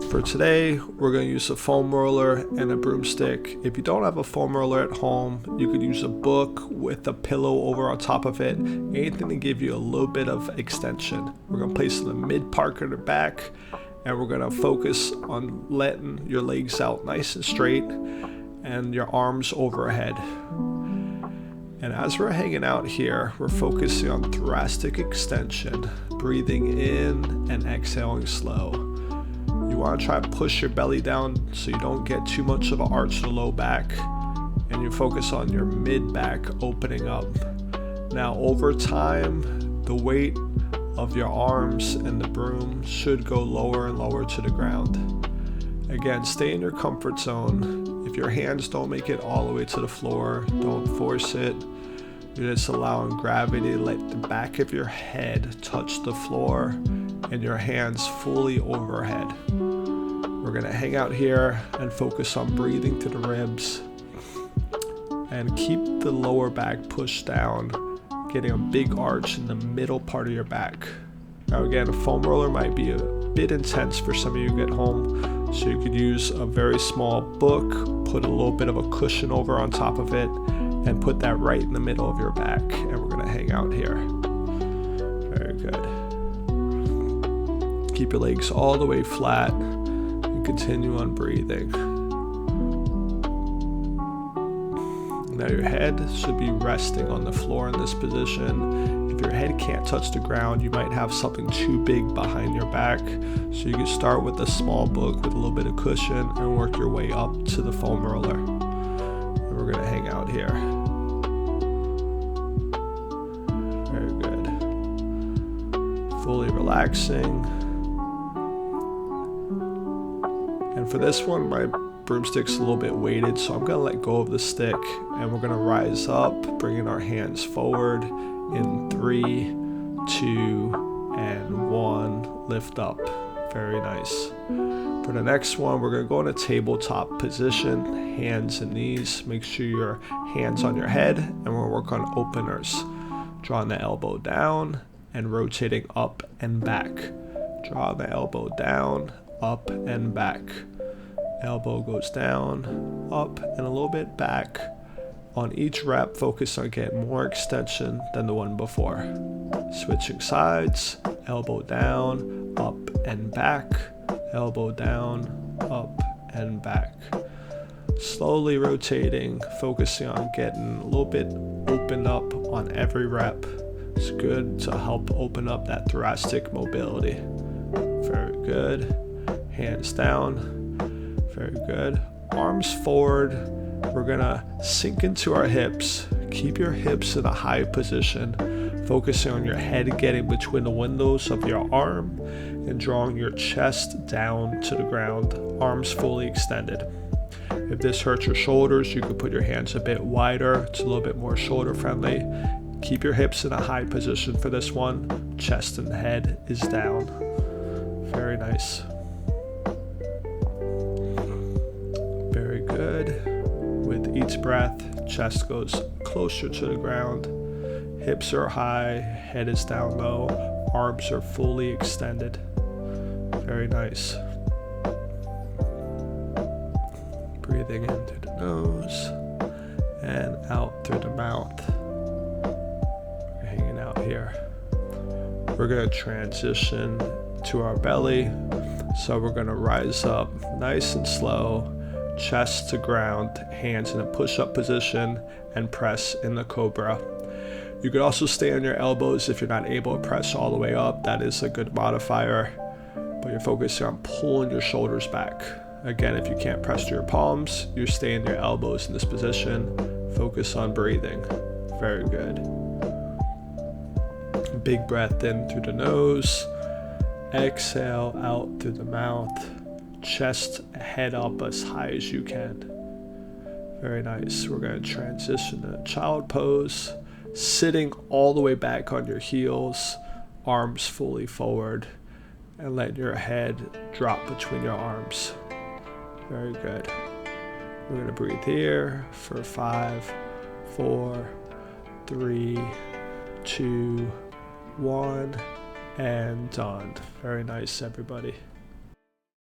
For today, we're going to use a foam roller and a broomstick. If you don't have a foam roller at home, you could use a book with a pillow over on top of it, anything to give you a little bit of extension. We're going to place it in the mid part of the back, and we're going to focus on letting your legs out nice and straight and your arms overhead. And as we're hanging out here, we're focusing on thoracic extension, breathing in and exhaling slow. You want to try to push your belly down so you don't get too much of an arch to the low back, and you focus on your mid back opening up. Now over time, the weight of your arms and the broom should go lower and lower to the ground. Again, stay in your comfort zone. If your hands don't make it all the way to the floor, don't force it. You're just allowing gravity to let the back of your head touch the floor and your hands fully overhead. We're going to hang out here and focus on breathing to the ribs and keep the lower back pushed down, getting a big arch in the middle part of your back. Now again, a foam roller might be a bit intense for some of you at home, so you could use a very small book, put a little bit of a cushion over on top of it, and put that right in the middle of your back. And we're going to hang out here. Very good. Keep your legs all the way flat and continue on breathing. Now your head should be resting on the floor in this position. If your head can't touch the ground, you might have something too big behind your back. So you can start with a small book with a little bit of cushion and work your way up to the foam roller. And we're going to hang out here. Very good. Fully relaxing. And for this one, my broomstick's a little bit weighted, so I'm gonna let go of the stick, and we're gonna rise up, bringing our hands forward in 3, 2, and 1. Lift up. Very nice. For the next one, we're gonna go in a tabletop position, hands and knees. Make sure your hands on your head, and we're gonna work on openers. Drawing the elbow down and rotating up and back. Draw the elbow down, up and back. Elbow goes down, up, and a little bit back. On each rep, focus on getting more extension than the one before. Switching sides, elbow down, up and back. Elbow down, up and back. Slowly rotating, focusing on getting a little bit opened up on every rep. It's good to help open up that thoracic mobility. Very good. Hands down. Very good. Arms forward. We're gonna sink into our hips. Keep your hips in a high position, focusing on your head getting between the windows of your arm and drawing your chest down to the ground, arms fully extended. If this hurts your shoulders, you can put your hands a bit wider. It's a little bit more shoulder friendly. Keep your hips in a high position for this one. Chest and head is down. Very nice. Very good. With each breath, chest goes closer to the ground. Hips are high, head is down low, arms are fully extended. Very nice. Breathing in through the nose and out through the mouth. We're hanging out here. We're going to transition to our belly. So we're going to rise up nice and slow, chest to ground, hands in a push-up position, and press in the cobra. You could also stay on your elbows if you're not able to press all the way up. That is a good modifier, but you're focusing on pulling your shoulders back. Again, if you can't press to your palms, you're staying your elbows in this position. Focus on breathing. Very good. Big breath in through the nose. Exhale out through the mouth. Chest, head up as high as you can. Very nice. We're going to transition to child pose. Sitting all the way back on your heels, arms fully forward, and let your head drop between your arms. Very good. We're going to breathe here for 5, 4, 3, 2, 1, and done. Very nice, everybody.